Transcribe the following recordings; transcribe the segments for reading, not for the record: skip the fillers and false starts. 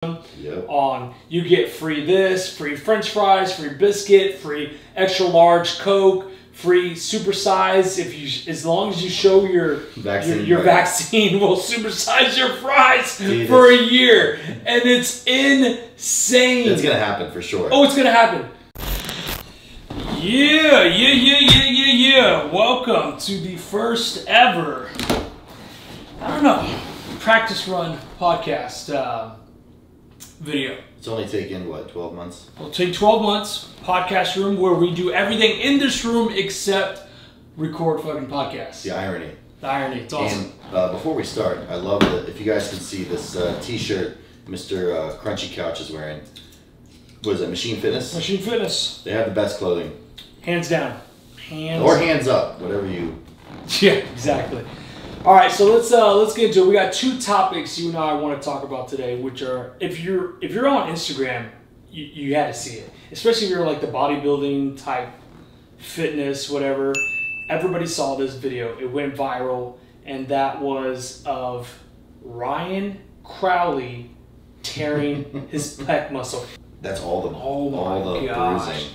Yep. On you get free this, free French fries, free biscuit, free extra large Coke, free supersize. If you, as long as you show your vaccine will supersize your fries for a year, and it's insane. It's gonna happen for sure. Oh, it's gonna happen. Yeah. Welcome to the first ever, I don't know, practice run podcast. Video. It's only taken, what, 12 months? It'll take 12 months. Podcast room where we do everything in this room except record fucking podcasts. The irony. The irony. It's awesome. And before we start, I love that if you guys can see this t-shirt Mr. Crunchy Couch is wearing. What is it, Machine Fitness? Machine Fitness. They have the best clothing. Hands down. Or hands up, whatever you... Yeah, exactly. All right, so let's get into it. We got two topics you and I want to talk about today, which are if you're on Instagram, you had to see it, especially if you're like the bodybuilding type, fitness, whatever. Everybody saw this video. It went viral, and that was of Ryan Crowley tearing his pec muscle. That's all the bruising.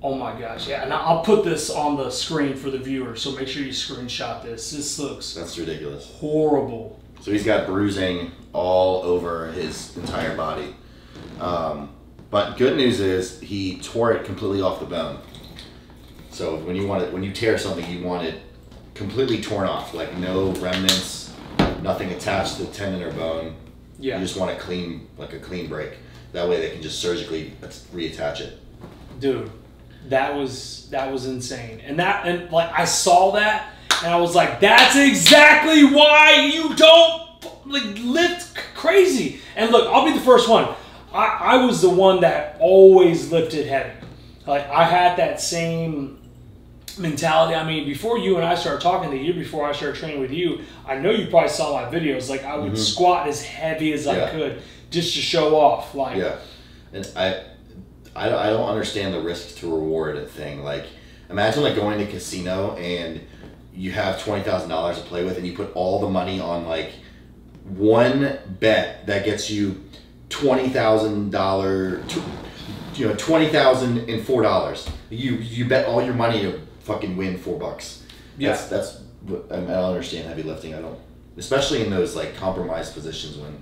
Oh my gosh, yeah, and I'll put this on the screen for the viewer, so make sure you screenshot this. This looks... That's ridiculous. Horrible. So he's got bruising all over his entire body. But good news is he tore it completely off the bone. So when you tear something, you want it completely torn off, like no remnants, nothing attached to the tendon or bone. Yeah. You just want a clean break. That way they can just surgically reattach it. Dude. That was insane, and like I saw that, and I was like, that's exactly why you don't like lift crazy. And look, I'll be the first one. I was the one that always lifted heavy. Like I had that same mentality. I mean, before you and I started talking, the year before I started training with you, I know you probably saw my videos. Like I would squat as heavy as I could just to show off. Like and I don't understand the risk to reward thing. Like, imagine like going to a casino and you have $20,000 to play with, and you put all the money on like one bet that gets you $20,000. $20,004. You bet all your money to fucking win $4. Yeah, that's I don't understand heavy lifting. I don't, especially in those like compromised positions when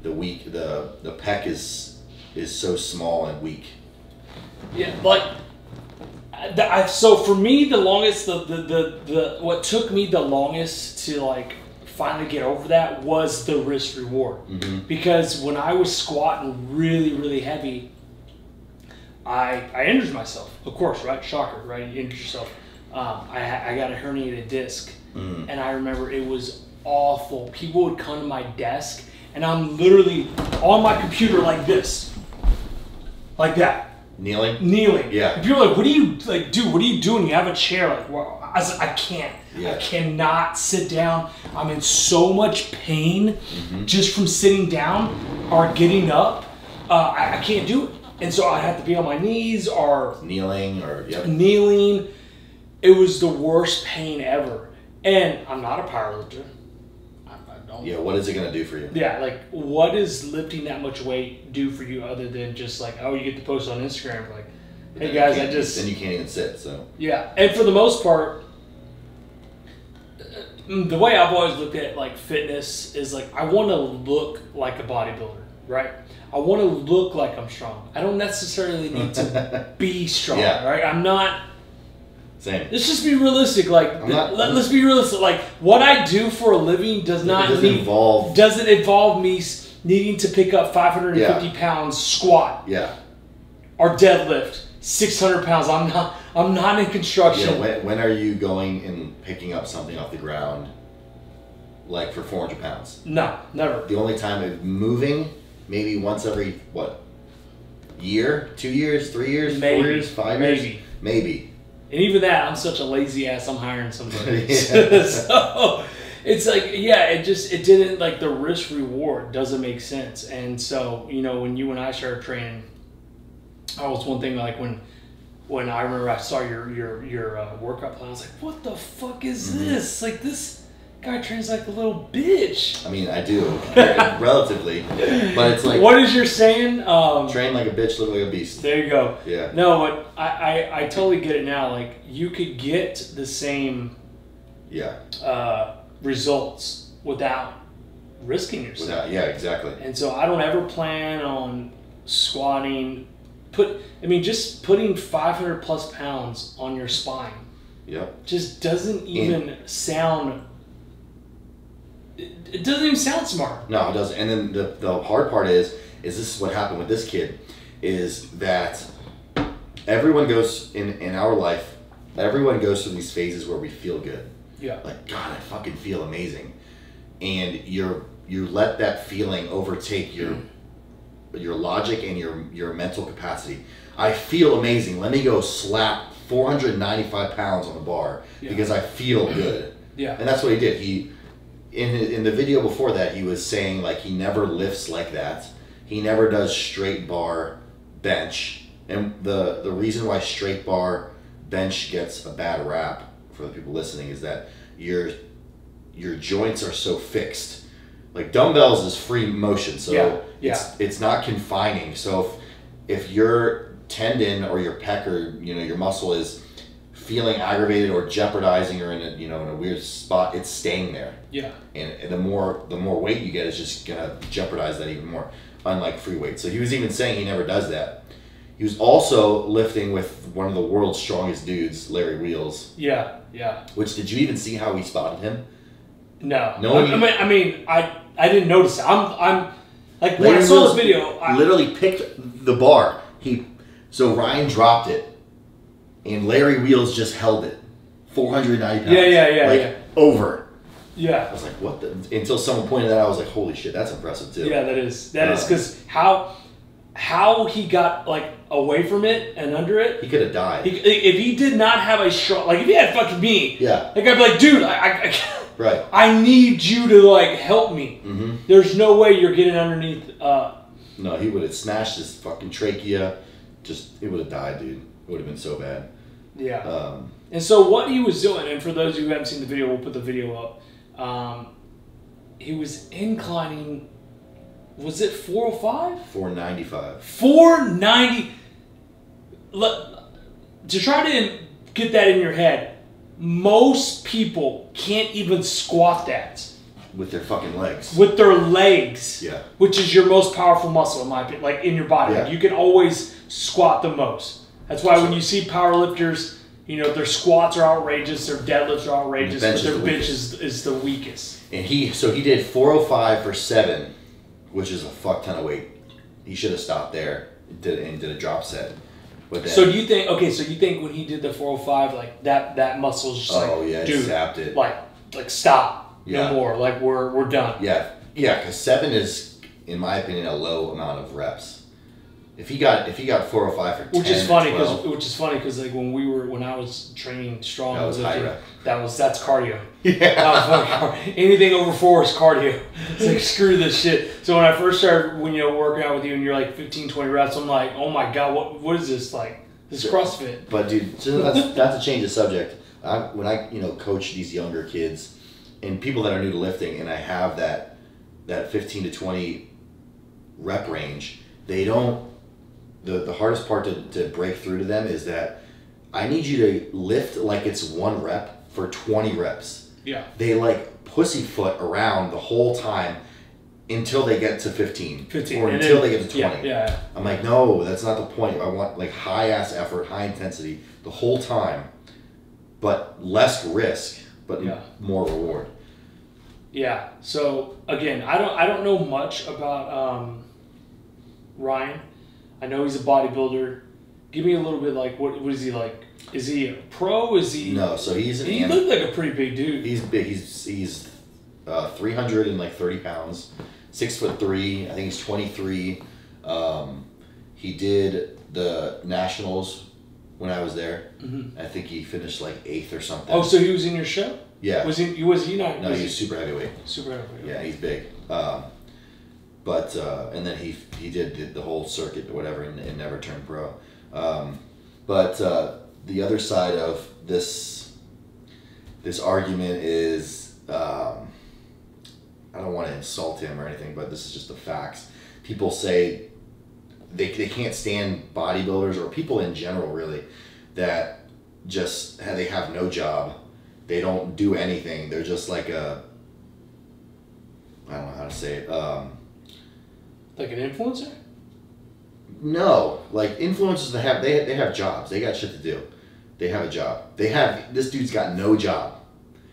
the pec is so small and weak. Yeah, like so for me, the longest what took me the longest to like finally get over that was the risk reward. Because when I was squatting really heavy, I injured myself. Of course, right? Shocker, right? You injured yourself. I got a herniated disc, and I remember it was awful. People would come to my desk, and I'm literally on my computer like this, like that. Kneeling. Yeah. And people are like, what do you like, dude? What are you doing? You have a chair. Like, well, I was like, I can't. Yeah. I cannot sit down. I'm in so much pain just from sitting down or getting up. I can't do it. And so I have to be on my knees or kneeling. Kneeling. It was the worst pain ever. And I'm not a powerlifter. Yeah, what is it going to do for you? Yeah, like, what does lifting that much weight do for you other than just like, oh, you get to post on Instagram, like, hey guys, then you can't even sit, so. Yeah, and for the most part, the way I've always looked at, like, fitness is, like, I want to look like a bodybuilder, right? I want to look like I'm strong. I don't necessarily need to be strong, right? I'm not... Same. Let's just be realistic. Like, let's be realistic. Like, what I do for a living doesn't involve me needing to pick up 550 pounds squat. Yeah. Or deadlift 600 pounds. I'm not in construction. Yeah. When are you going and picking up something off the ground, like for 400 pounds? No, never. The only time it's moving, maybe once every year, 2 years, 3 years, 4 years, 5 years, maybe. And even that, I'm such a lazy ass, I'm hiring somebody. So it's like, it didn't, like, the risk reward doesn't make sense. And so, you know, when you and I started training, that was one thing, like, when I remember I saw your workout plan, I was like, what the fuck is this? Like, this guy trains like a little bitch. I mean, I do, relatively. But it's like... What is your saying? Train like a bitch, live like a beast. There you go. Yeah. No, but I totally get it now. Like, you could get the same results without risking yourself. Yeah, exactly. And so I don't ever plan on squatting. Just putting 500 plus pounds on your spine. Yep. Just doesn't even sound. It doesn't even sound smart. No, it doesn't. And then the hard part is this is what happened with this kid, is that everyone goes in our life. Everyone goes through these phases where we feel good. Yeah. Like, God, I fucking feel amazing, and you let that feeling overtake your logic and your mental capacity. I feel amazing. Let me go slap 495 pounds on the bar because I feel good. Yeah. And that's what he did. He in the video before that, he was saying like he never lifts like that. He never does straight bar bench. And the reason why straight bar bench gets a bad rap for the people listening is that your joints are so fixed. Like dumbbells is free motion, so it's not confining. So if your tendon or your pec or your muscle is feeling aggravated or jeopardizing or in a weird spot, it's staying there. Yeah. And the more weight you get, it's just gonna jeopardize that even more. Unlike free weight. So he was even saying he never does that. He was also lifting with one of the world's strongest dudes, Larry Wheels. Yeah, yeah. Which, did you even see how he spotted him? No. I didn't notice it. I'm like, when I saw this video, I literally picked the bar. So Ryan dropped it, and Larry Wheels just held it. 490 pounds. Yeah. Over. Yeah. I was like, what the? Until someone pointed that out, I was like, holy shit, that's impressive too. Yeah, that is because how he got like away from it and under it. He could have died. If he did not have a strong, like if he had fucking me, yeah, like I'd be like, dude, right. I need you to like help me. Mm-hmm. There's no way you're getting underneath. No, he would have smashed his fucking trachea. He would have died, dude. It would have been so bad. Yeah. And so what he was doing, and for those who haven't seen the video, we'll put the video up. He was inclining. Was it 405? 495. 490. To try to get that in your head, most people can't even squat that. With their fucking legs. With their legs. Yeah. Which is your most powerful muscle, in my opinion, like in your body. Yeah. Like, you can always squat the most. That's why when you see powerlifters, their squats are outrageous, their deadlifts are outrageous, but their bench is the weakest. And he did 405 for 7, which is a fuck ton of weight. He should have stopped there and did a drop set. But then, so do you think when he did the 405, like that muscle's just dude, zapped it. Like stop, no more, like we're done. Yeah, because 7 is, in my opinion, a low amount of reps. If he got 405 for 10, which is funny because like when I was training strong, that was high rep. That's cardio. Yeah. Anything over 4 is cardio. It's like, screw this shit. So when I first started working out with you and you're like 15, 20 reps, I'm like, oh my god, what is this like? This is CrossFit. But dude, so that's a change of subject. When I coach these younger kids and people that are new to lifting, and I have that 15 to 20 rep range, they don't. The hardest part to break through to them is that I need you to lift like it's 1 rep for 20 reps. Yeah. They like pussyfoot around the whole time until they get to 15. Or until they get to 20. Yeah. I'm like, no, that's not the point. I want like high ass effort, high intensity the whole time, but less risk, but more reward. Yeah. So again, I don't know much about Ryan. I know he's a bodybuilder. Give me a little bit, like, what is he like? Is he a pro? Is he? No, so he looked like a pretty big dude. He's big. He's 330 pounds, 6'3". I think he's 23. He did the nationals when I was there. Mm-hmm. I think he finished like 8th or something. Oh, so he was in your show? Yeah. Was he not? No, he's super heavyweight. Super heavyweight. Yeah, he's big. But and then he did the whole circuit or whatever and never turned pro. But the other side of this argument is I don't want to insult him or anything, but this is just the facts. People say they can't stand bodybuilders or people in general really that just they have no job. They don't do anything. They're just like a, I don't know how to say it. Like an influencer? No, like influencers they have jobs. They got shit to do. They have a job. This dude's got no job.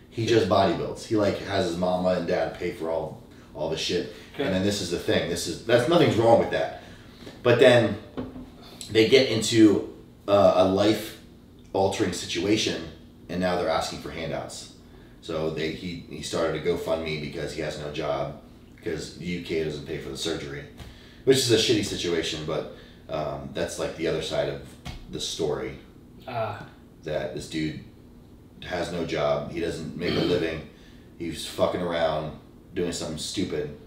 He just bodybuilds. He like has his mama and dad pay for all the shit. Okay. And then this is the thing. That's nothing's wrong with that. But then they get into a life altering situation, and now they're asking for handouts. So he started a GoFundMe because he has no job because the UK doesn't pay for the surgery, which is a shitty situation. But that's like the other side of the story. That this dude has no job. He doesn't make a living. He's fucking around doing something stupid.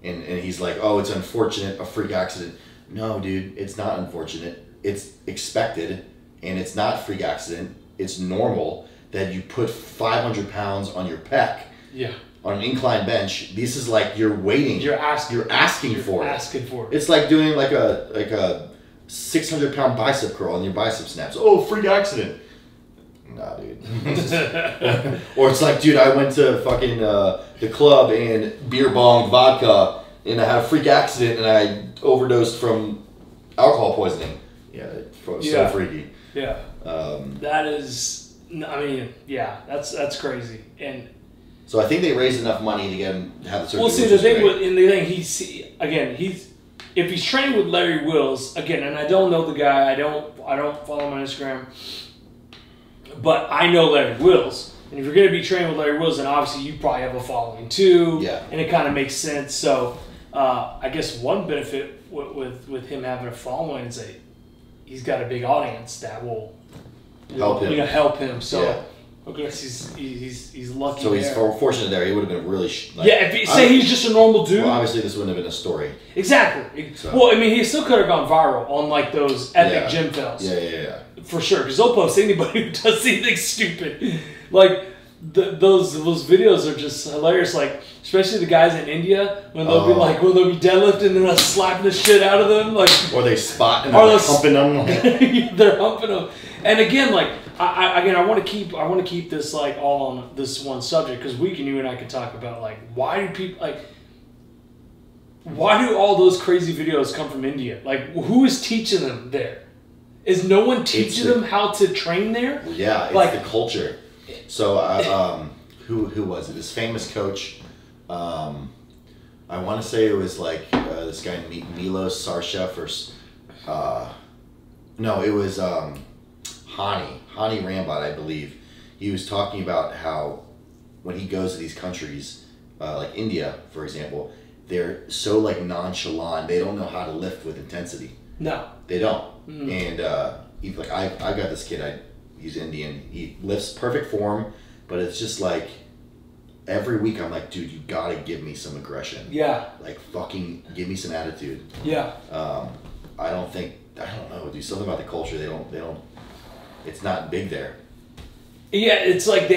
And he's like, oh, it's unfortunate, a freak accident. No, dude, it's not unfortunate. It's expected, and it's not a freak accident. It's normal that you put 500 pounds on your pec. Yeah. On an incline bench. This is like you're waiting. You're asking for it. Asking for it. It's like doing like a 600-pound bicep curl and your bicep snaps. Oh, freak accident. Nah, dude. Or it's like, dude, I went to fucking the club and beer bonged vodka and I had a freak accident and I overdosed from alcohol poisoning. Yeah, so freaky. Yeah. That is, I mean, yeah, that's crazy. And so I think they raised enough money to get him to have the surgery. Well, see, the thing if he's training with Larry Wills, again, and I don't know the guy, I don't follow him on Instagram, but I know Larry Wills. And if you're going to be training with Larry Wills, then obviously you probably have a following too. Yeah. And it kind of makes sense. So I guess one benefit with him having a following is that he's got a big audience that will help him. So yeah. I guess he's lucky. So he's fortunate there. He would have been really he's just a normal dude. Well, obviously this wouldn't have been a story. Exactly. So. Well, I mean, he still could have gone viral on like those epic gym fails. Yeah. For sure, because they'll post anybody who does anything stupid. Like those videos are just hilarious. Like especially the guys in India when they'll be deadlifting and they're slapping the shit out of them, like or they spot and they're humping them. Like. They're humping them. And again, like I want to keep this like all on this one subject because you and I could talk about like why do all those crazy videos come from India? Like who is teaching them there? Is no one teaching them how to train there? Yeah, it's like the culture. So who was it? This famous coach. I want to say it was like this guy Milos Sarcev or no, it was Hani Rambot, I believe. He was talking about how when he goes to these countries, like India, for example, they're so like nonchalant. They don't know how to lift with intensity. No, they don't. And like I got this kid. He's Indian. He lifts perfect form, but it's just like every week I'm like, dude, you gotta give me some aggression. Yeah. Like fucking give me some attitude. Yeah. I don't know, dude. Something about the culture. They don't. It's not big there. Yeah, it's like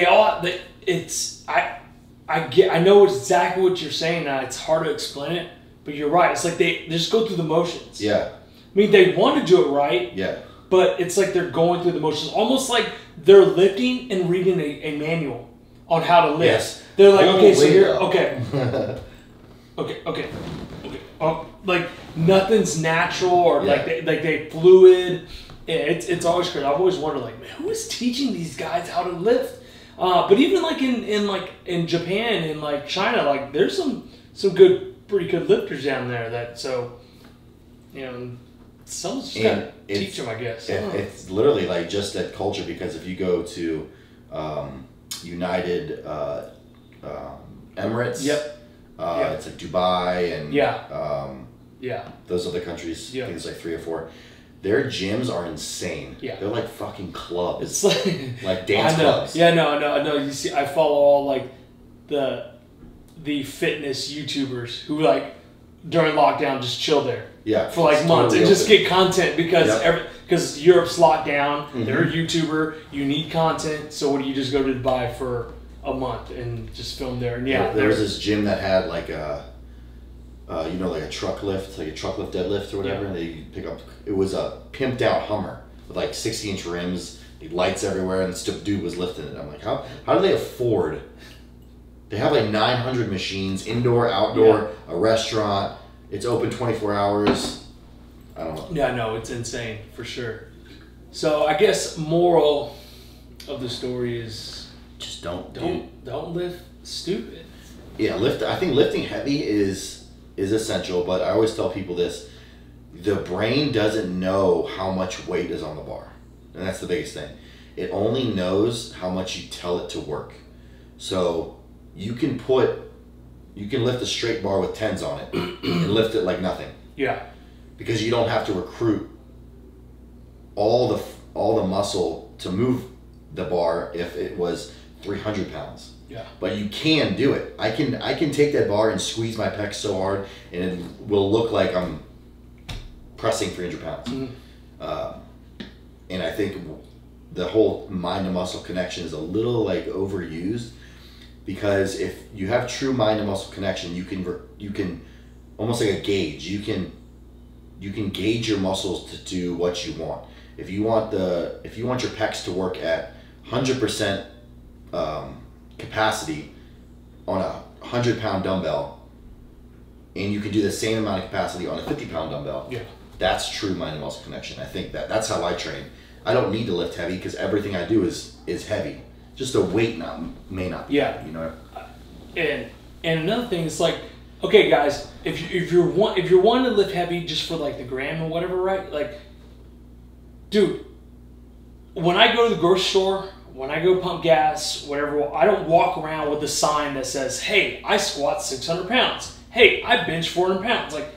I know exactly what you're saying now. It's hard to explain it, but you're right. It's like they just go through the motions. Yeah. I mean, they want to do it right. Yeah. But it's like they're going through the motions, almost like they're lifting and reading a manual on how to lift. Yes. They're like, okay, so here, okay. Like nothing's natural or like they fluid. It's always crazy. I've always wondered, like, man, who is teaching these guys how to lift? But even like in Japan and like China, like there's some pretty good lifters down there. Someone's just gotta teach them, I guess. It's literally like just that culture because if you go to United Emirates, it's like Dubai and those other countries. I think it's like 3 or 4. Their gyms are insane. Yeah. They're like fucking clubs. It's like dance clubs. Yeah, no. You see, I follow all like the fitness YouTubers who like during lockdown just chill there. Yeah. For like months and just get content because Europe's locked down. Mm-hmm. They're a YouTuber. You need content. So what do you just go to Dubai for a month and just film there. And there was this gym that had like a, like a truck lift, deadlift or whatever. Yeah. And they pick up. It was a pimped out Hummer with like 60-inch rims, lights everywhere, and this dude was lifting it. I'm like, how do they afford? They have like 900 machines, indoor, outdoor, a restaurant. It's open 24 hours. I don't know. Yeah, no, it's insane for sure. So I guess moral of the story is just don't lift stupid. Yeah, I think lifting heavy is essential, but I always tell people this: the brain doesn't know how much weight is on the bar, and that's the biggest thing. It only knows how much you tell it to work. So you can lift a straight bar with 10s on it and lift it like nothing. Yeah. Because you don't have to recruit all the muscle to move the bar if it was 300 pounds. Yeah. But you can do it. I can take that bar and squeeze my pecs so hard, and it will look like I'm pressing 300 pounds. Mm-hmm. And I think the whole mind to muscle connection is a little like overused, because if you have true mind to muscle connection, you can almost like a gauge. You can gauge your muscles to do what you want. If you want your pecs to work at 100% capacity on a 100-pound dumbbell, and you can do the same amount of capacity on a 50-pound dumbbell, that's true mind to muscle connection. I think that's how I train. I don't need to lift heavy because everything I do is heavy. Just the weight may not be. Yeah. You know. And another thing is like, okay, guys, if you're wanting to lift heavy just for like the gram or whatever, right? Like, dude, when I go to the grocery store, when I go pump gas, whatever, I don't walk around with a sign that says, "Hey, I squat 600 pounds. Hey, I bench 400 pounds." Like,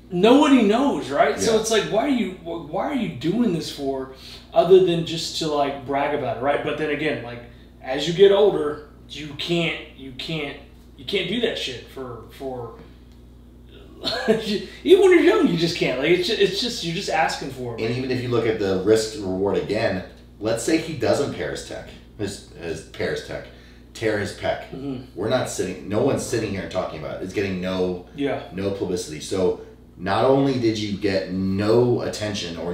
nobody knows, right? Yeah. So it's like, why are you doing this for, other than just to like brag about it, right? But then again, like as you get older, you can't do that shit for even when you're young, you just can't. Like it's just you're just asking for it. And even if you look at the risk reward again, let's say he doesn't tear his pec. Mm-hmm. No one's sitting here and talking about it. It's getting no publicity. So not only did you get no attention or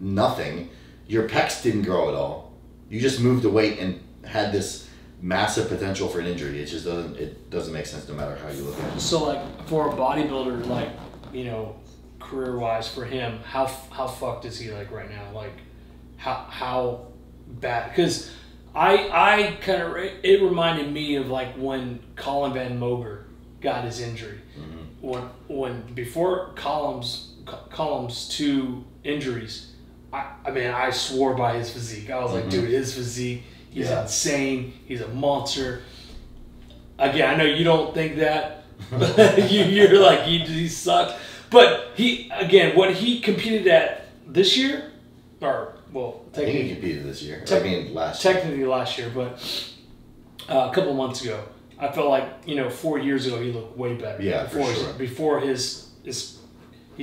nothing, your pecs didn't grow at all. You just moved the weight and had this massive potential for an injury. It just doesn't make sense no matter how you look at it. So like for a bodybuilder, like, you know, career wise for him, how fucked is he like right now? Like how bad? Because I kind of, it reminded me of like when Colin Van Moger got his injury. Mm-hmm. When before Column's 2 injuries, I mean, I swore by his physique. I was like, dude, his physique, he's insane. He's a monster. Again, I know you don't think that. You're like, he sucked. But what he competed at this year, or, well, technically. I think he competed this year. Last year. Technically last year, but a couple months ago. I felt like, 4 years ago, he looked way better. Yeah, before he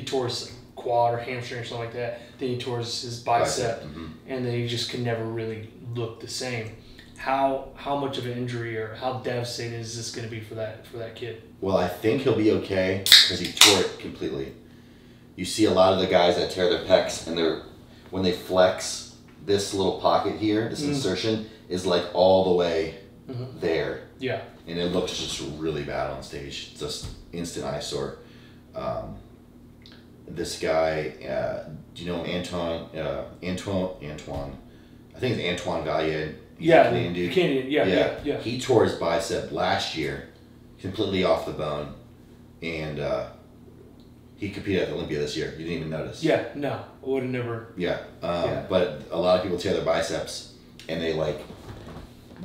tore his quad or hamstring or something like that. Then he tore his bicep, and then he just could never really look the same. How much of an injury or how devastating is this going to be for that kid? Well, I think he'll be okay because he tore it completely. You see a lot of the guys that tear their pecs, and when they flex, this little pocket here, this insertion, is like all the way there. Yeah. And it looks just really bad on stage. It's just instant eyesore. This guy, do you know Antoine? I think it's Antoine Vallier. Yeah, Canadian dude. Yeah. He tore his bicep last year, completely off the bone, and he competed at the Olympia this year. You didn't even notice. Yeah, no, I would have never. Yeah, but a lot of people tear their biceps, and they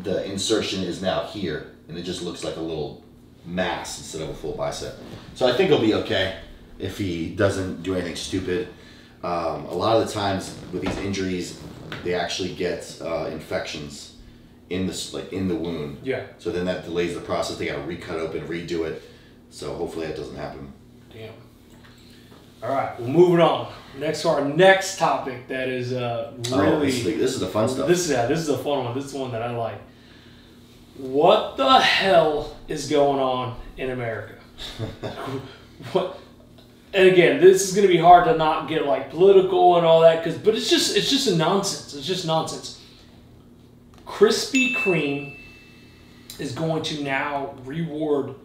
the insertion is now here, and it just looks like a little mass instead of a full bicep. So I think he'll be okay if he doesn't do anything stupid. A lot of the times with these injuries, they actually get infections in the wound. Yeah. So then that delays the process. They got to recut open, redo it. So hopefully that doesn't happen. Damn. All right, well, moving on. Next to our next topic that is really this is the fun stuff. This is a fun one. This is the one that I like. What the hell is going on in America? What? And again, this is going to be hard to not get like political and all that, but it's just a nonsense. It's just nonsense. Krispy Kreme is going to now reward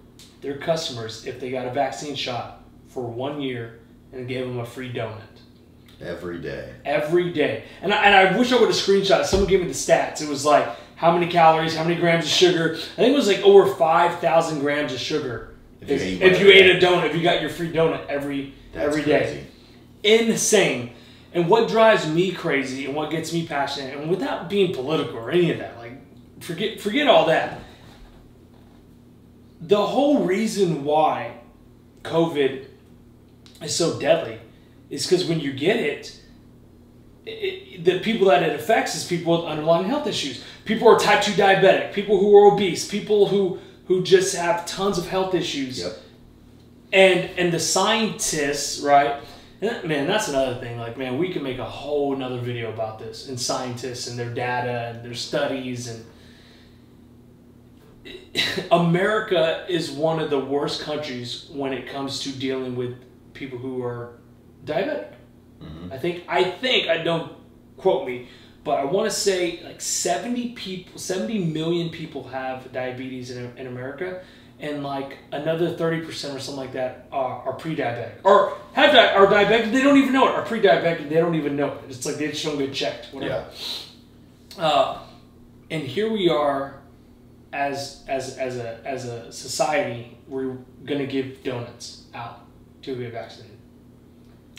their customers if they got a vaccine shot for 1 year and give them a free donut. Every day. Every day. And I wish I would have screenshot. Someone gave me the stats. It was like how many calories, how many grams of sugar. I think it was like over 5,000 grams of sugar. If you ate a donut, if you got your free donut every day. Insane. And what drives me crazy and what gets me passionate, and without being political or any of that, like forget all that. The whole reason why COVID is so deadly is because when you get it, the people that it affects is people with underlying health issues. People who are type 2 diabetic, people who are obese, people who just have tons of health issues. Yep. And the scientists, right? And man, that's another thing. Like, man, we can make a whole nother video about this, and scientists and their data and their studies. And America is one of the worst countries when it comes to dealing with people who are diabetic. Mm-hmm. I think, I don't quote me, but I want to say like 70 million people have diabetes in America, and like another 30% or something like that are pre-diabetic, or are diabetic. They don't even know it. Are pre-diabetic. They don't even know it. It's like they just don't get checked. Whatever. Yeah. And here we are, as a society, we're gonna give donuts out to get vaccinated.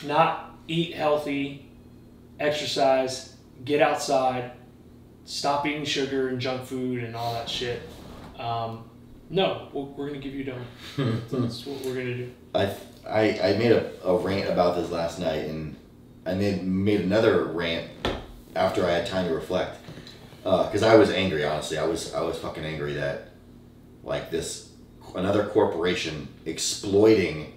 Not eat healthy, exercise, get outside, stop eating sugar and junk food and all that shit. No, we're going to give you a donut. That's what we're going to do. I made a rant about this last night, and I made another rant after I had time to reflect. Because I was angry, honestly. I was fucking angry that, like, another corporation exploiting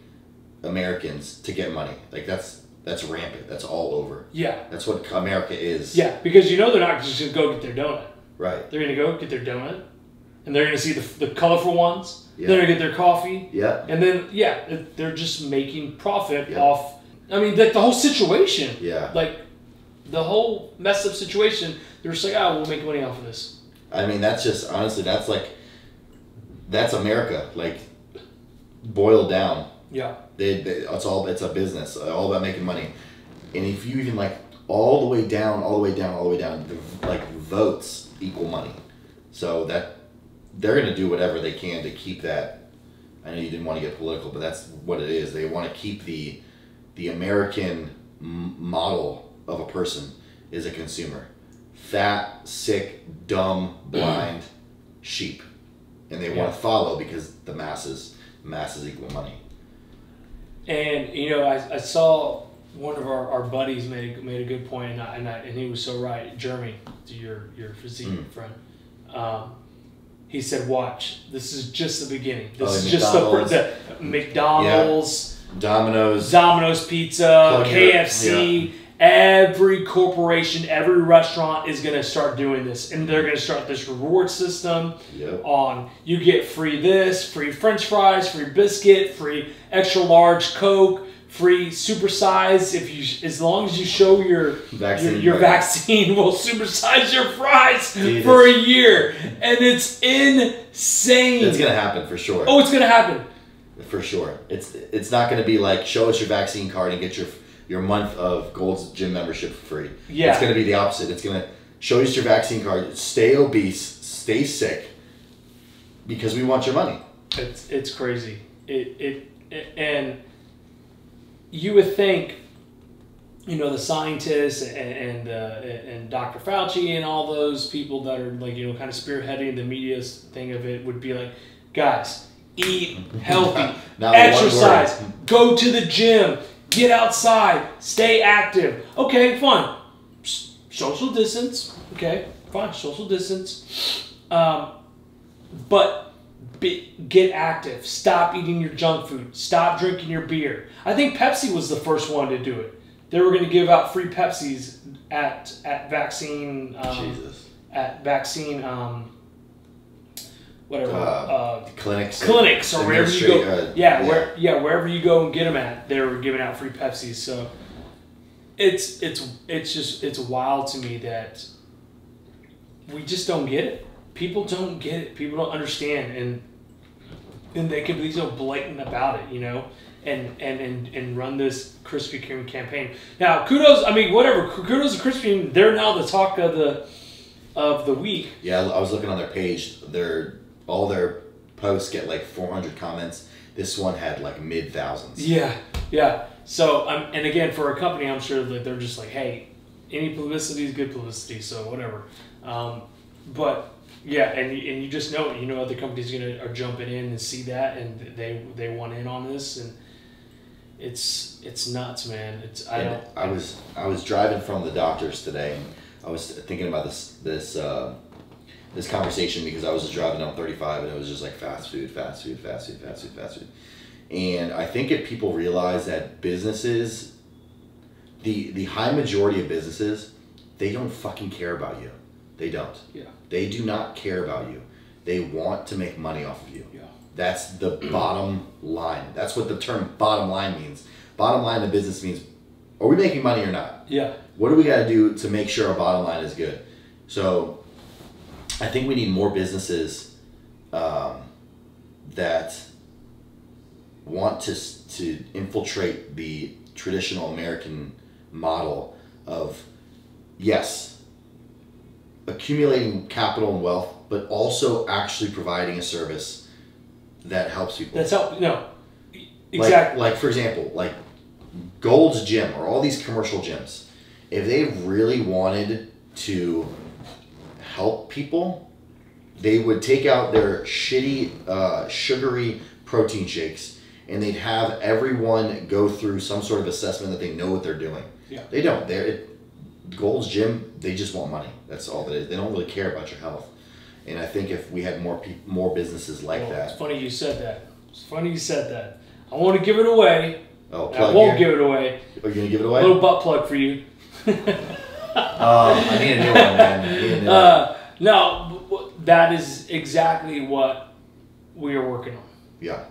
Americans to get money. Like, that's rampant. That's all over. Yeah. That's what America is. Yeah, because they're not just going to go get their donut. Right. They're going to go get their donut, and they're going to see the colorful ones. Yeah. They're going to get their coffee. Yeah. And then, they're just making profit off. I mean, like the whole situation. Yeah. Like, the whole messed up situation, they're just like, we'll make money off of this. I mean, that's just, honestly, that's America. Like, boiled down. Yeah. It's a business, all about making money. And if you even like all the way down, like votes equal money. So that they're going to do whatever they can to keep that. I know you didn't want to get political, but that's what it is. They want to keep the American model of a person is a consumer. Fat, sick, dumb, blind sheep. And they want to follow because the masses equal money. And I saw one of our buddies made a good point, and he was so right. Jeremy, to your physique friend, he said, "Watch, this is just the beginning. This is just the McDonald's, Domino's Pizza, KFC." Every corporation, every restaurant is going to start doing this. And they're going to start this reward system on you get free this, free French fries, free biscuit, free extra large Coke, free supersize. As long as you show your vaccine, we'll supersize your fries for a year. And it's insane. It's going to happen for sure. Oh, it's going to happen. For sure. It's not going to be like, show us your vaccine card and get your month of Gold's Gym membership for free. Yeah. It's going to be the opposite. It's going to show us your vaccine card, stay obese, stay sick, because we want your money. It's crazy. And you would think, the scientists and Dr. Fauci and all those people that are like, kind of spearheading the media's thing of it would be like, guys, eat healthy, exercise, go to the gym, get outside, stay active. Okay, fine. Social distance. Okay, fine. Social distance. But get active. Stop eating your junk food. Stop drinking your beer. I think Pepsi was the first one to do it. they were going to give out free Pepsis at vaccine Jesus. At vaccine whatever clinics or wherever you go. Wherever you go and get them at, they were giving out free Pepsis. So it's wild to me that we just don't get it. People don't get it. People don't understand, and they can be so blatant about it, you know, and run this Krispy Kreme campaign. Now, kudos. I mean, whatever. Kudos to Krispy Kreme. They're now the talk of the week. Yeah, I was looking on their page. All their posts get like 400 comments. This one had like mid-thousands. Yeah. So, and again, for a company, I'm sure that they're just like, hey, any publicity is good publicity, so whatever. But yeah, and you just know it. You know, other companies are jumping in and see that, and they want in on this, and it's nuts, man. I was driving from the doctor's today, and I was thinking about this conversation because I was just driving down 35 and it was just like fast food. And I think if people realize that businesses, the high majority of businesses, they don't fucking care about you. They don't. Yeah. They do not care about you. They want to make money off of you. Yeah. That's the bottom line. That's what the term bottom line means. Bottom line in business means, are we making money or not? Yeah. What do we got to do to make sure our bottom line is good? So I think we need more businesses that want to infiltrate the traditional American model of, yes, accumulating capital and wealth, but also actually providing a service that helps people. Exactly. Like for example, like Gold's Gym or all these commercial gyms, if they really wanted to help people, they would take out their shitty, sugary protein shakes, and they'd have everyone go through some sort of assessment that they know what they're doing. Yeah. They don't. Gold's Gym, they just want money. That's all that is. They don't really care about your health. And I think if we had more businesses like that. It's funny you said that. I want to give it away. Oh, I won't give it away. Are you going to give it away? A little butt plug for you. I need a new one, man. No, that is exactly what we are working on. Yeah.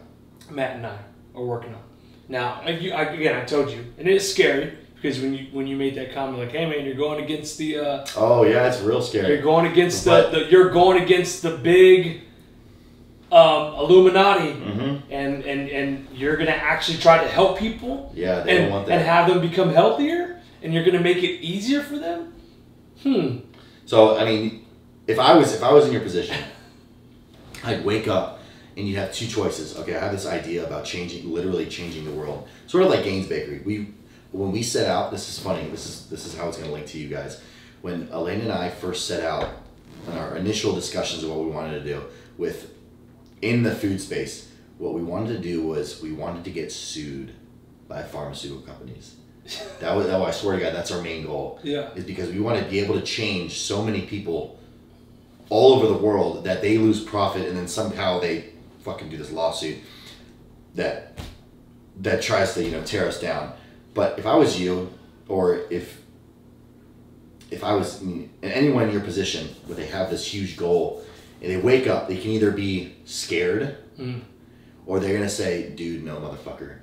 Matt and I are working on. Now, I told you, and it's scary because when you made that comment, like, hey man, you're going against the. Oh yeah, it's real scary. You're going against you're going against the big Illuminati, mm-hmm. and you're gonna actually try to help people. Yeah, they don't want that. And have them become healthier, and you're gonna make it easier for them. So I mean, if I was in your position, I'd wake up and you'd have two choices. Okay, I have this idea about literally changing the world. Sort of like Gaines Bakery. When we set out, this is funny. This is how it's going to link to you guys. When Elaine and I first set out on our initial discussions of what we wanted to do in the food space, what we wanted to do was we wanted to get sued by pharmaceutical companies. I swear to God, that's our main goal. Yeah. Is because we want to be able to change so many people all over the world that they lose profit and then somehow they fucking do this lawsuit that tries to tear us down. But if I was you, or if I was anyone in your position where they have this huge goal and they wake up, they can either be scared or they're gonna say, dude, no motherfucker,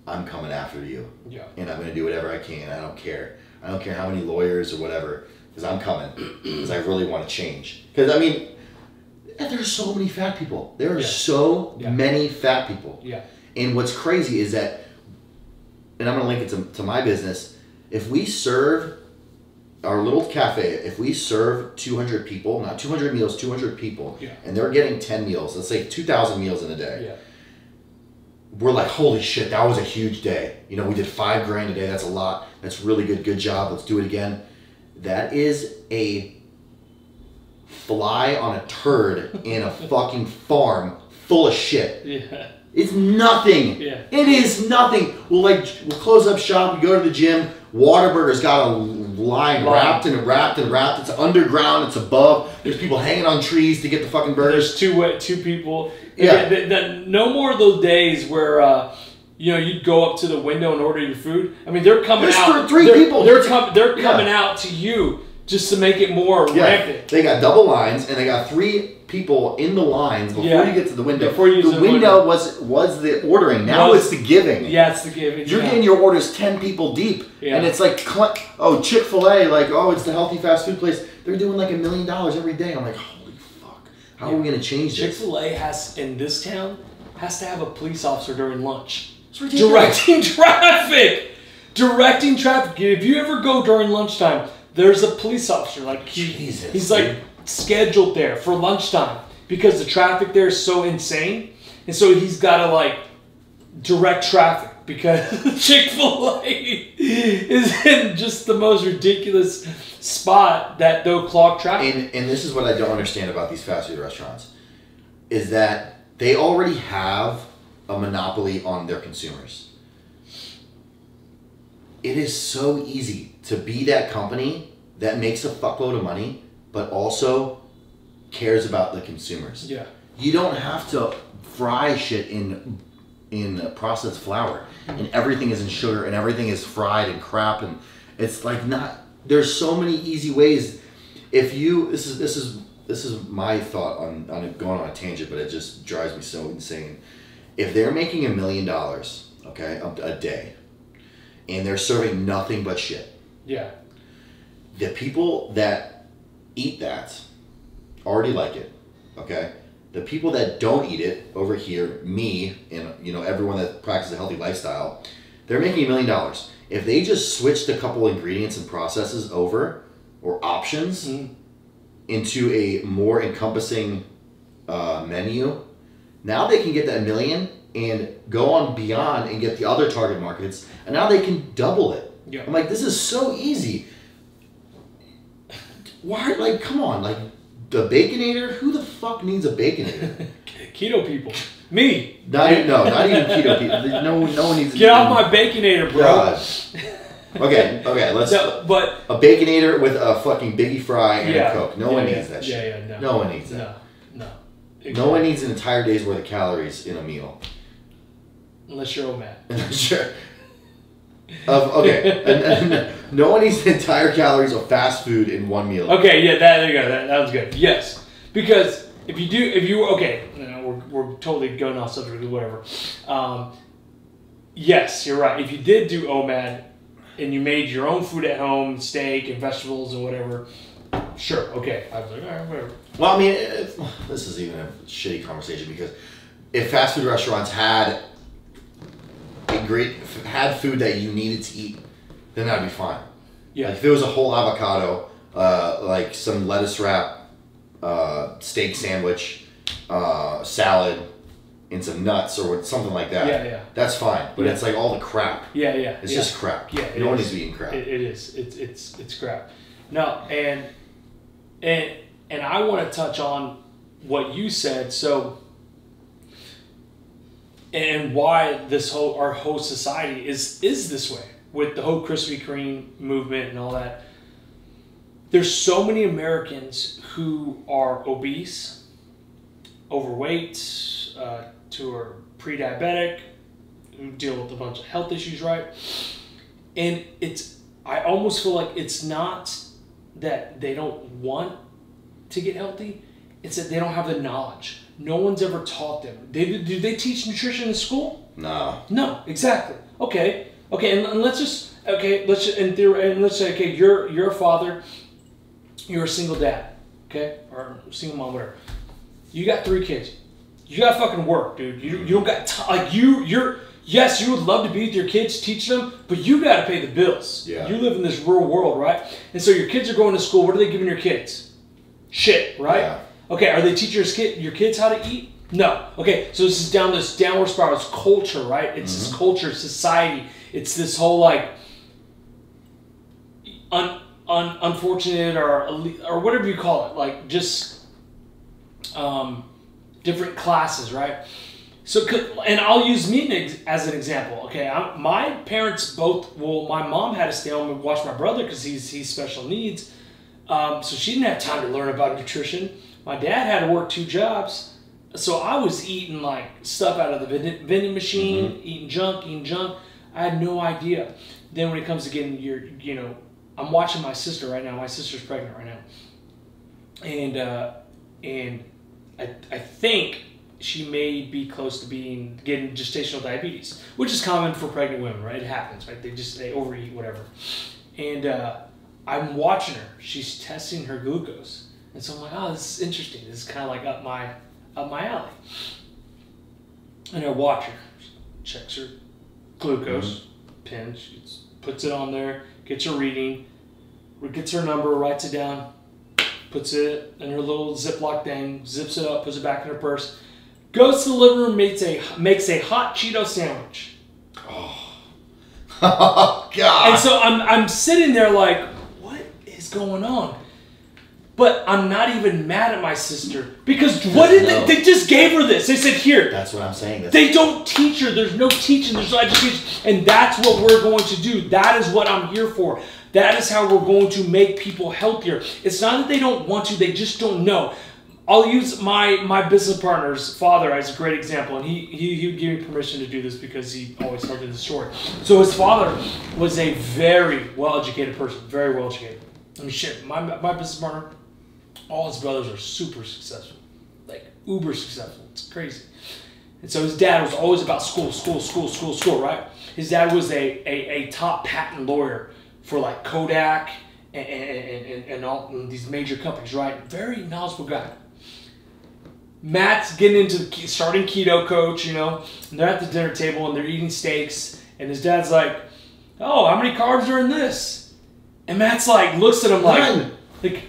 I'm coming after you. Yeah. And I'm gonna do whatever I can. I don't care. I don't care how many lawyers or whatever, because I'm coming because I really want to change. Because I mean, there's so many fat people. There are so many fat people. Yeah. And what's crazy is that, and I'm going to link it to my business, if we serve our little cafe, if we serve 200 people, not 200 meals, 200 people, and they're getting 10 meals, let's say 2,000 meals in a day, we're like, holy shit, that was a huge day. We did $5,000 a day. That's a lot. That's really good job. Let's do it again. That is a fly on a turd in a fucking farm full of shit. Yeah. It's nothing. Yeah. It is nothing. We'll close up shop, we go to the gym, Whataburger's got a line wrapped. It's underground, it's above. There's people hanging on trees to get the fucking burgers. There's two people. Yeah. No more of those days where you'd go up to the window and order your food. I mean, they're coming There's out. three people. They're coming out to you just to make it more rampant. They got double lines, and they got 3 people in the lines before you get to the window. Before you the window was the ordering. Now it's the giving. Yeah, it's the giving. You're getting your orders 10 people deep, and it's like, Chick-fil-A, like, it's the healthy fast food place. They're doing like $1 million every day. I'm like, holy fuck, how are we gonna change this? Chick-fil-A has in this town has to have a police officer during lunch. It's ridiculous. Directing traffic. If you ever go during lunchtime, there's a police officer. Like he's like scheduled there for lunchtime because the traffic there is so insane, and so he's got to like direct traffic because Chick-fil-A is in just the most ridiculous spot that they'll clog traffic. And this is what I don't understand about these fast food restaurants, is that they already have a monopoly on their consumers. It is so easy to be that company that makes a fuckload of money, but also cares about the consumers. Yeah. You don't have to fry shit in processed flour, and everything is in sugar, and everything is fried and crap, and it's like not. There's so many easy ways. If you, this is my thought on going on a tangent, but it just drives me so insane. If they're making $1 million, okay, a day, and they're serving nothing but shit. Yeah. The people that eat that already like it, okay? The people that don't eat it over here, me and everyone that practices a healthy lifestyle, they're making $1 million. If they just switched a couple ingredients and processes over or options into a more encompassing menu, now they can get that $1 million and go on beyond and get the other target markets, and now they can double it. Yeah. I'm like, this is so easy. Why? Like, come on, like the Baconator. Who the fuck needs a Baconator? Keto people. Me. Not even keto people. No one needs. Get off my Baconator, bro. God. Okay. Let's. But a Baconator with a fucking Biggie Fry and a Coke. No one needs that shit. Yeah. No one needs that. No. Exactly. No one needs an entire day's worth of calories in a meal. Unless you're Omad. Sure. Okay. and no one needs the entire calories of fast food in one meal. Okay, yeah, there you go. That was good. Yes. Because we're totally going off subject or whatever. Yes, you're right. If you did do OMAD and you made your own food at home, steak and vegetables and whatever, sure, okay. I was like, all right, whatever. Well, I mean, this is even a shitty conversation because if fast food restaurants had food that you needed to eat, then that'd be fine. Yeah. Like if it was a whole avocado, like some lettuce wrap, steak sandwich, salad, and some nuts or something like that. Yeah. That's fine. But it's like all the crap. Yeah. It's just crap. Yeah. No one needs to be eating crap. It is. It's crap. No, and I want to touch on what you said. So. And why our whole society is this way with the whole Krispy Kreme movement and all that. There's so many Americans who are obese, overweight, who are pre-diabetic, who deal with a bunch of health issues, right? And I almost feel like it's not that they don't want to get healthy, it's that they don't have the knowledge. No one's ever taught them. Do they teach nutrition in school? No, exactly. Okay, and let's say, okay, you're a father, you're a single dad, okay, or single mom, whatever. You got 3 kids. You got to fucking work, dude. You don't got yes, you would love to be with your kids, teach them, but you got to pay the bills. Yeah. You live in this rural world, right? And so your kids are going to school. What are they giving your kids? Shit, right? Yeah. Okay, are they teaching your kids how to eat? No. Okay, so this is down this downward spiral. It's culture, right? It's this culture, society. It's this whole like unfortunate or whatever you call it, like just different classes, right? So, and I'll use me as an example. Okay, my parents both. Well, my mom had to stay home and watch my brother because he's special needs. So she didn't have time to learn about nutrition. My dad had to work 2 jobs, So I was eating like stuff out of the vending machine, eating junk. I had no idea. Then when it comes to getting I'm watching my sister right now. My sister's pregnant right now, and I think she may be close to getting gestational diabetes, which is common for pregnant women, right? It happens, right? They overeat, whatever. And I'm watching her. She's testing her glucose, and so I'm like, oh, this is interesting. This is kind of like up my alley. And I watch her. She checks her glucose, pen, she puts it on there, gets her reading, gets her number, writes it down, puts it in her little Ziploc thing, zips it up, puts it back in her purse, goes to the living room, makes a hot Cheeto sandwich. Oh, God. And so I'm sitting there like, what is going on? But I'm not even mad at my sister because what did they just gave her this. They said, here. That's what I'm saying. They don't teach her. There's no teaching. There's no education. And that's what we're going to do. That is what I'm here for. That is how we're going to make people healthier. It's not that they don't want to. They just don't know. I'll use my business partner's father as a great example. And he would give me permission to do this because he always told me the story. So his father was a very well-educated person. Very well-educated. I mean, shit, my business partner, all his brothers are super successful, like uber successful. It's crazy. And so his dad was always about school, right? His dad was a top patent lawyer for like Kodak and all these major companies, right? Very knowledgeable guy. Matt's getting into starting keto coach, and they're at the dinner table and they're eating steaks, and his dad's like, oh, how many carbs are in this? And Matt's like, looks at him like,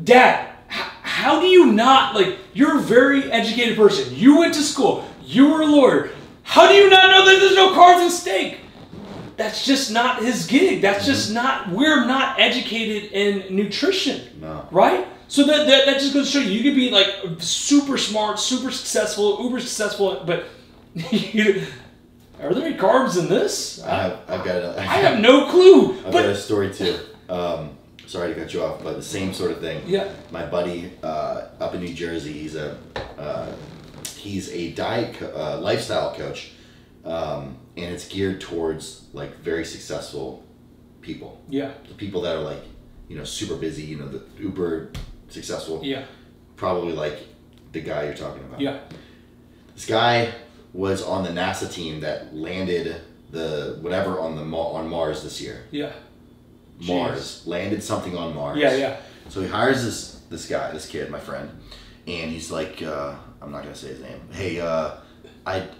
Dad, how do you not, you're a very educated person. You went to school. You were a lawyer. How do you not know that there's no carbs in steak? That's just not his gig. That's just not, we're not educated in nutrition. No. Right? So that just goes to show you could be like super smart, super successful, uber successful, but are there any carbs in this? I have no clue. I've got a story too. Sorry to cut you off, but the same sort of thing. Yeah. My buddy up in New Jersey, he's a diet lifestyle coach, and it's geared towards like very successful people. Yeah. The people that are super busy. The uber successful. Yeah. Probably like the guy you're talking about. Yeah. This guy was on the NASA team that landed on Mars this year. Yeah. Mars. Landed something on Mars. Yeah. So he hires this kid, my friend, and he's like, I'm not gonna say his name. Hey, I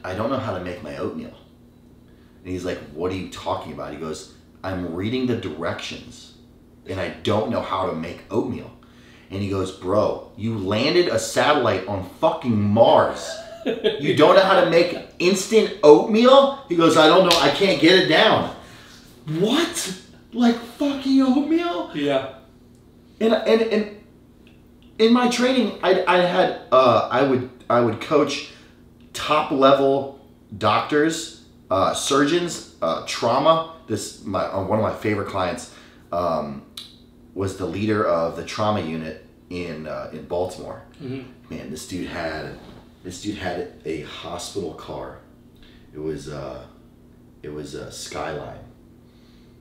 don't know how to make my oatmeal. And he's like, what are you talking about? He goes, I'm reading the directions and I don't know how to make oatmeal. And he goes, bro, you landed a satellite on fucking Mars. You don't know how to make instant oatmeal? He goes, I don't know, I can't get it down. What? Like fucking oatmeal? Yeah. And in my training, I would coach top level doctors, surgeons, trauma. One of my favorite clients was the leader of the trauma unit in Baltimore. Mm-hmm. Man, this dude had a hospital car. It was a Skyline.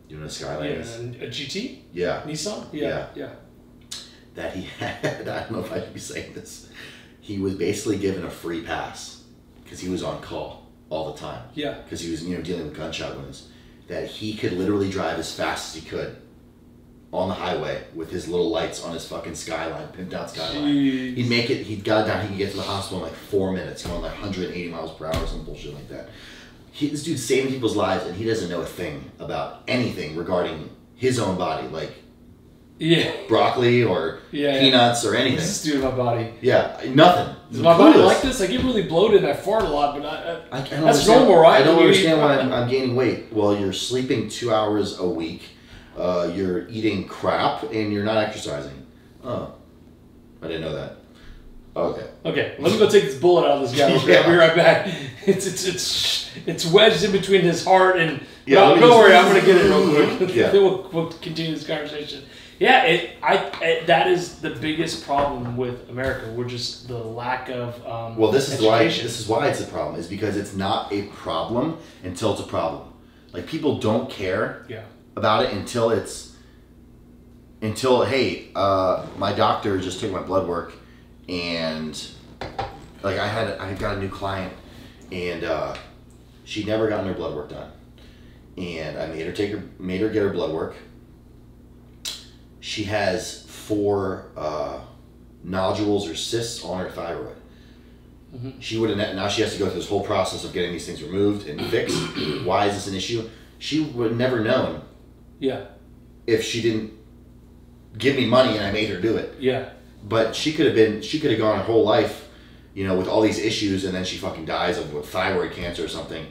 You know what a Skyline is? A GT? Yeah. Nissan? Yeah. That he had, I don't know if I should be saying this, he was basically given a free pass because he was on call all the time. Yeah. Because he was dealing with gunshot wounds. That he could literally drive as fast as he could on the highway with his little lights on his fucking Skyline, pimped out Skyline. Jeez. He'd got it down, he could get to the hospital in like 4 minutes, going like 180 miles per hour or some bullshit like that. This dude's saving people's lives and he doesn't know a thing about anything regarding his own body, like broccoli or peanuts or anything. What's this do to my body? Yeah, nothing. Does my body like this? I get really bloated and I fart a lot, but that's normal, right? I don't understand why I'm gaining weight. Well, you're sleeping 2 hours a week, you're eating crap, and you're not exercising. Oh, I didn't know that. Okay, let me go take this bullet out of this guy. I'll be right back. It's wedged in between his heart and... don't worry, I'm going to get it real quick. Yeah. Then we'll continue this conversation. That is the biggest problem with America. We're just the lack of well, this is education. why it's a problem, is because it's not a problem until it's a problem. Like, people don't care about it until hey, my doctor just took my blood work, and like I got a new client, and she never gotten her blood work done, and I made her get her blood work. She has 4 nodules or cysts on her thyroid. Mm-hmm. She would have, now she has to go through this whole process of getting these things removed and fixed. Why is this an issue? She would have never known. Yeah. If she didn't give me money and I made her do it. Yeah. But she could have gone her whole life, with all these issues, and then she fucking dies of thyroid cancer or something,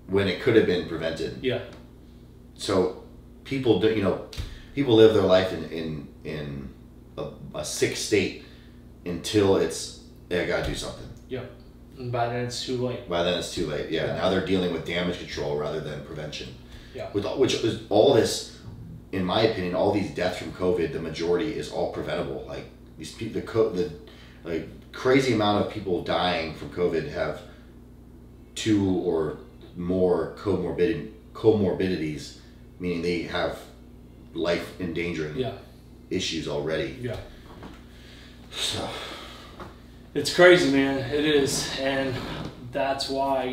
when it could have been prevented. Yeah. So people people live their life in a sick state until I gotta do something. Yeah. And by then it's too late. Yeah. Now they're dealing with damage control rather than prevention. Yeah. Which is all this, in my opinion, all these deaths from COVID, the majority is all preventable. Like, these people, the crazy amount of people dying from COVID have 2 or more comorbidities, meaning they have life endangering issues already. Yeah. So it's crazy, man. It is, and that's why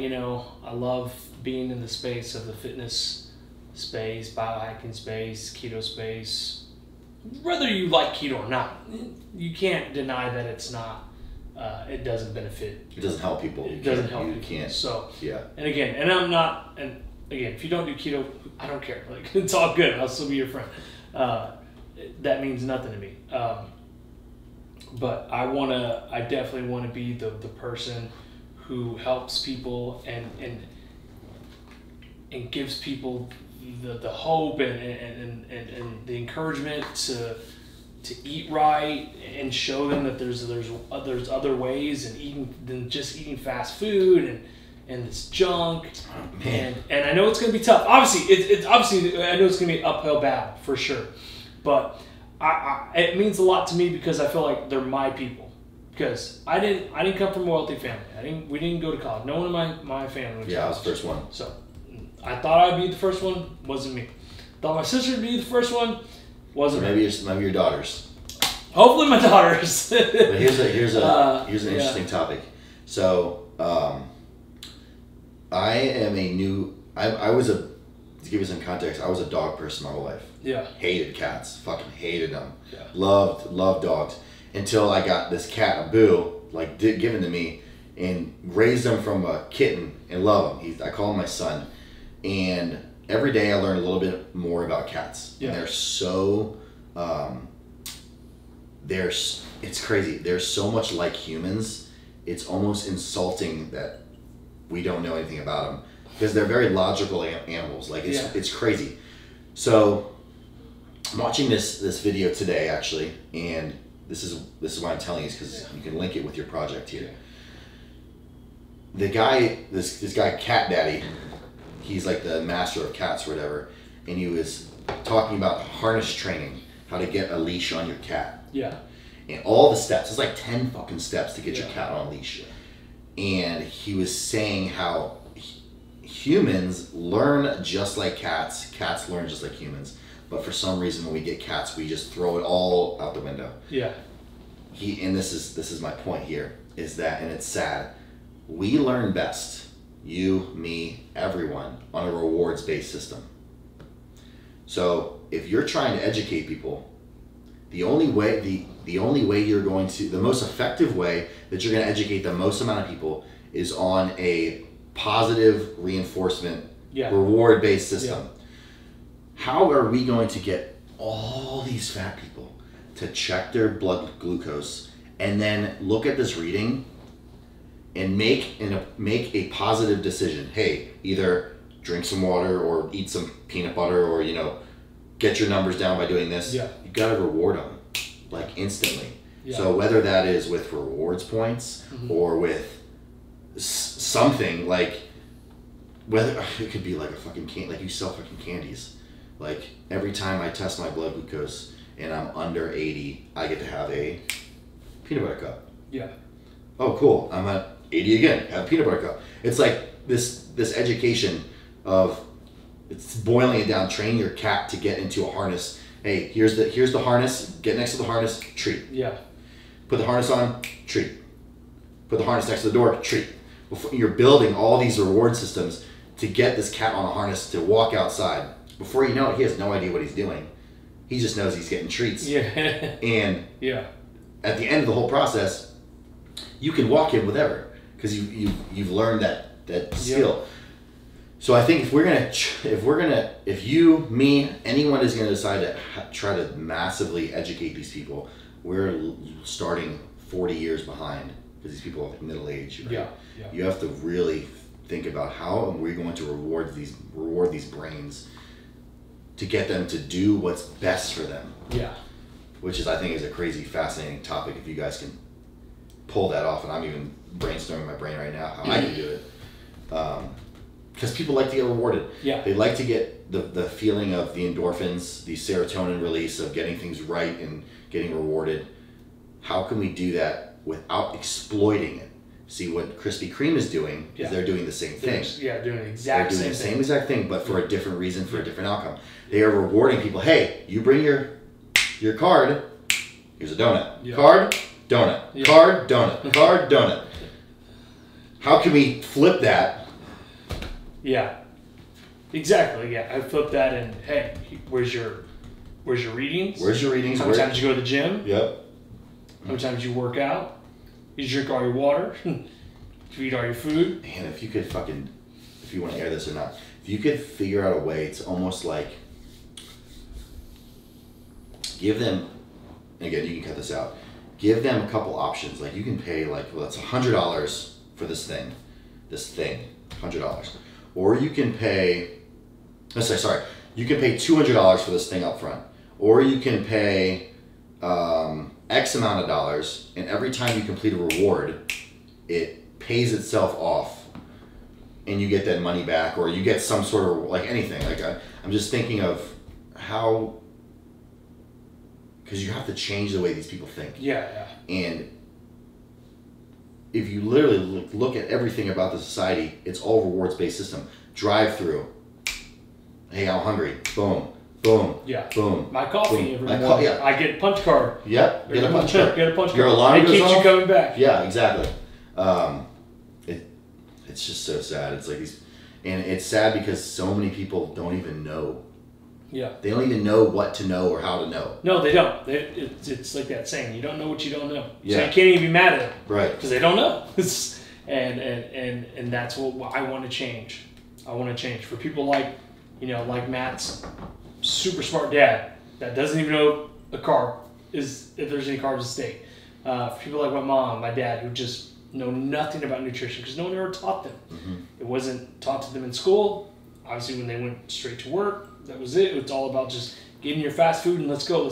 I love being in the space of the fitness space, biohacking space, keto space. Whether you like keto or not, you can't deny that it's not. It doesn't benefit. It doesn't help people. It doesn't help you. people. Can't. So yeah. And again, if you don't do keto, I don't care. Like, it's all good. I'll still be your friend. That means nothing to me. But I definitely want to be the person who helps people and gives people the hope and the encouragement to eat right, and show them that there's other ways than just eating fast food and this junk. Oh, and I know it's going to be tough. Obviously, it's obviously I know it's going to be an uphill battle for sure, but it means a lot to me because I feel like they're my people. Because I didn't come from a wealthy family. We didn't go to college. No one in my family. Yeah, I was the first one. So I thought I'd be the first one. Wasn't me. Thought my sister would be the first one. Wasn't me. Maybe your daughters. Hopefully my daughters. But here's an interesting topic. So I am to give you some context, I was a dog person my whole life. Yeah. Hated cats. Fucking hated them. Yeah. Loved dogs. Until I got this cat, Abu, given to me, and raised him from a kitten and love him. I call him my son. And every day I learn a little bit more about cats. Yeah. And they're so, it's crazy. They're so much like humans. It's almost insulting that we don't know anything about them. Because they're very logical animals. It's crazy. So I'm watching this video today, actually, and this is why I'm telling you, because you can link it with your project here. The guy, this guy, Cat Daddy, he's like the master of cats or whatever, and he was talking about harness training, how to get a leash on your cat. Yeah. And all the steps. It's like 10 fucking steps to get your cat on a leash. And he was saying how humans learn just like cats. Cats learn just like humans. But for some reason, when we get cats, we just throw it all out the window. Yeah. And this is my point here, is that, and it's sad, we learn best, you, me, everyone, on a rewards-based system. So if you're trying to educate people, the only way you're going to, the most effective way that you're going to educate the most amount of people is on a positive reinforcement, reward-based system. Yeah. How are we going to get all these fat people to check their blood glucose and then look at this reading and make a positive decision? Hey, either drink some water or eat some peanut butter, or get your numbers down by doing this. Yeah. You got to reward them instantly. Yeah. So whether that is with rewards points or with something whether it could be like a fucking you sell fucking candies. Like, every time I test my blood glucose and I'm under 80, I get to have a peanut butter cup. Yeah. Oh, cool. I'm at 80 again. Have a peanut butter cup. It's like this education of, it's boiling it down. Train your cat to get into a harness. Hey, here's the harness. Get next to the harness. Treat. Yeah. Put the harness on. Treat. Put the harness next to the door. Treat. You're building all these reward systems to get this cat on a harness to walk outside. Before you know it, he has no idea what he's doing. He just knows he's getting treats. Yeah. And yeah. At the end of the whole process, you can walk him whatever because you've learned that skill. Yep. So I think if you, me, anyone is gonna decide to try to massively educate these people, we're starting 40 years behind because these people are like middle age. Right? Yeah. Yeah. You have to really think about how are we going to reward these brains to get them to do what's best for them. Yeah. Which is, I think, is a crazy, fascinating topic. If you guys can pull that off, and I'm even brainstorming my brain right now how I can do it, because people like to get rewarded. Yeah. They like to get the feeling of the endorphins, the serotonin release of getting things right and getting rewarded. How can we do that without exploiting it? See what Krispy Kreme is doing is they're doing the same thing. Doing the exact same thing. They're doing the same exact thing, but for a different reason, for a different outcome. They are rewarding people. Hey, you bring your card. Here's a donut. Yeah. Card, donut. Yeah. Card, donut. Card, donut. How can we flip that? Yeah. Exactly. Yeah, I flipped that and hey, where's your readings? Where's your readings? How many times you go to the gym? Yep. How many times you work out? You drink all your water? You eat all your food? Man, if you could if you want to air this or not, if you could figure out a way, it's almost like give them, again, you can cut this out, give them a couple options. Like you can pay it's $100 for this thing, $100. Or you can pay, you can pay $200 for this thing up front. Or you can pay X amount of dollars, and every time you complete a reward, it pays itself off, and you get that money back, or you get some sort of, like anything. Like I'm just thinking of how, because you have to change the way these people think. Yeah. And if you literally look at everything about the society, it's all rewards-based system. Drive-through. Hey, I'm hungry. Boom. Boom. Yeah. Boom. My coffee boom. every morning. I get a punch card. Yep. Get a punch card. Get a punch card. Your alarm goes keeps off. you coming back. Yeah, exactly. It's just so sad. It's like and it's sad because so many people don't even know. Yeah. They don't even know what to know or how to know. No, they don't. It's like that saying, you don't know what you don't know. Yeah. So you can't even be mad at them. Right. Because they don't know. and that's what I want to change. I want to change for people like Matt's super smart dad that doesn't even know a carb if there's any carbs in state. For people like my mom, my dad, who just know nothing about nutrition because no one ever taught them. Mm-hmm. It wasn't taught to them in school. Obviously, when they went straight to work, that was it. It's all about just getting your fast food and let's go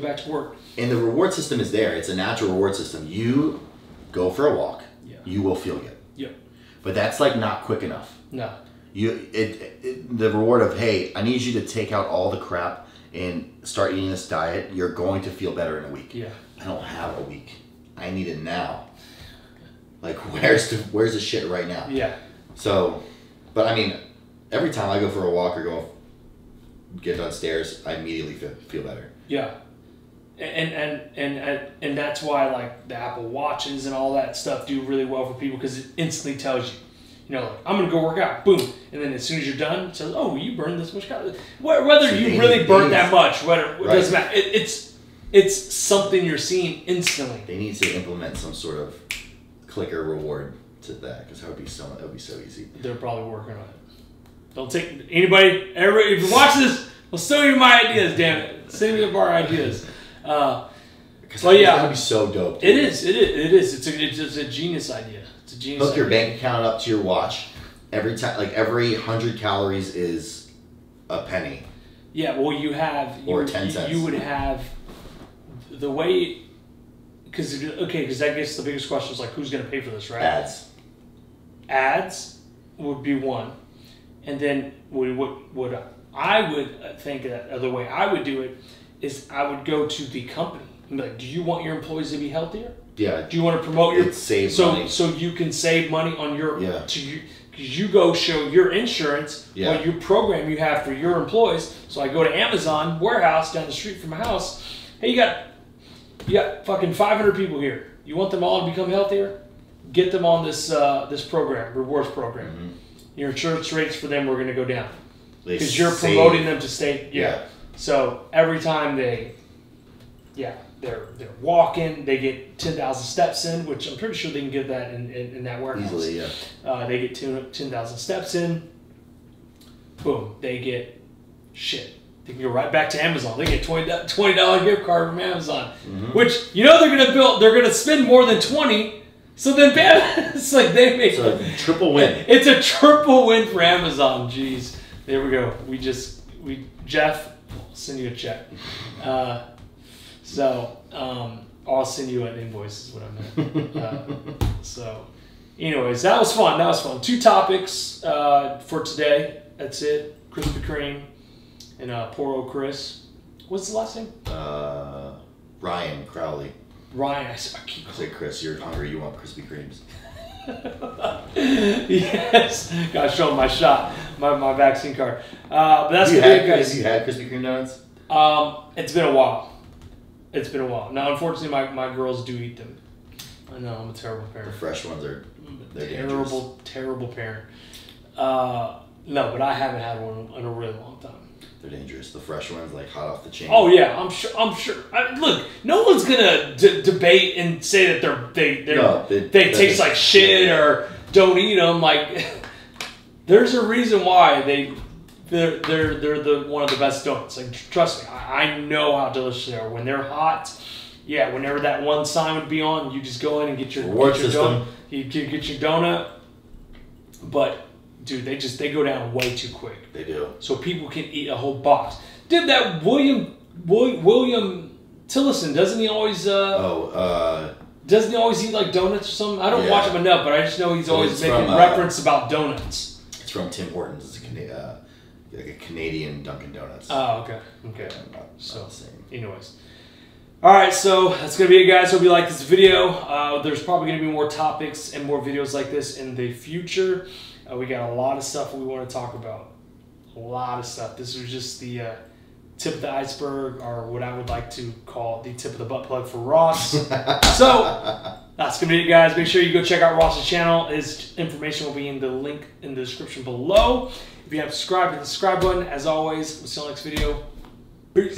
back to work. And the reward system is there. It's a natural reward system. You go for a walk, you will feel good. Yep. But that's like not quick enough. No. The reward of, hey, I need you to take out all the crap and start eating this diet. You're going to feel better in a week. Yeah. I don't have a week. I need it now. Like where's the shit right now? Yeah. So, but I mean, every time I go for a walk or go get downstairs, I immediately feel better. Yeah. And that's why like the Apple Watches and all that stuff do really well for people because it instantly tells you, like, I'm gonna go work out, boom, and then as soon as you're done, it says, oh, you burned this much calories. Whether so you really burnt that much, it doesn't matter. It's something you're seeing instantly. They need to implement some sort of clicker reward to that because that would be so easy. They're probably working on it. Don't take everybody. If you watch this, well, send me my ideas. Damn it, send me our ideas. Well, yeah, that would be so dope. Dude. It is. It's a genius idea. It's a genius. Hook your bank account up to your watch. Every time, like every 100 calories is a penny. Yeah. Well, or 10 cents. You would have the way. Because I guess the biggest question is like, who's going to pay for this, right? Ads would be one, and then what I would think that the way I would do it is I would go to the company and be like, do you want your employees to be healthier? Yeah. Do you want to promote your save money so you can save money on your because you go show your insurance what your program you have for your employees. So I go to Amazon warehouse down the street from my house. Hey, you got fucking 500 people here. You want them all to become healthier? Get them on this this program, rewards program. Mm-hmm. Your insurance rates for them are going to go down because you're promoting them to stay. Yeah. So every time they're walking, they get 10,000 steps in, which I'm pretty sure they can get that in that warehouse. Easily, yeah. They get 10,000 steps in. Boom, they get shit. They can go right back to Amazon. They get $20 gift card from Amazon, which they're gonna spend more than 20. So then, it's like they make a triple win. It's a triple win for Amazon. Jeez, there we go. Jeff, I'll send you a check. I'll send you an invoice. Is what I meant. So, anyways, that was fun. That was fun. 2 topics for today. That's it. Krispy Kreme and poor old Chris. What's the last name? Ryan Crowley. Ryan, I say Chris, you're hungry. You want Krispy Kremes? Yes, gotta show him my shot, my vaccine card. But that's the big guys. Have you had Krispy Kreme donuts? It's been a while. It's been a while. Now, unfortunately, my girls do eat them. I know I'm a terrible parent. The fresh ones they're terrible parent. No, but I haven't had one in a really long time. They're dangerous. The fresh ones, like hot off the chain. Oh yeah, I'm sure. Look, no one's gonna debate and say that they taste like shit or don't eat them. Like, there's a reason why they're the one of the best donuts. Like, trust me, I know how delicious they are when they're hot. Yeah, whenever that one sign would be on, you just go in and get your donut. You get your donut, but. Dude, they go down way too quick. They do. So people can eat a whole box. Dude, that William Tillison, doesn't he always doesn't he always eat like donuts or something? I don't watch him enough, but I just know he's always making reference about donuts. It's from Tim Hortons. It's like a Canadian Dunkin' Donuts. Oh, okay. Not the same. Anyways. All right, so that's going to be it, guys. Hope you like this video. There's probably going to be more topics and more videos like this in the future. We got a lot of stuff we want to talk about. A lot of stuff. This was just the tip of the iceberg, or what I would like to call the tip of the butt plug for Ross. So that's going to be it, guys. Make sure you go check out Ross's channel. His information will be in the link in the description below. If you haven't subscribed, hit the subscribe button. As always, we'll see you on the next video. Peace.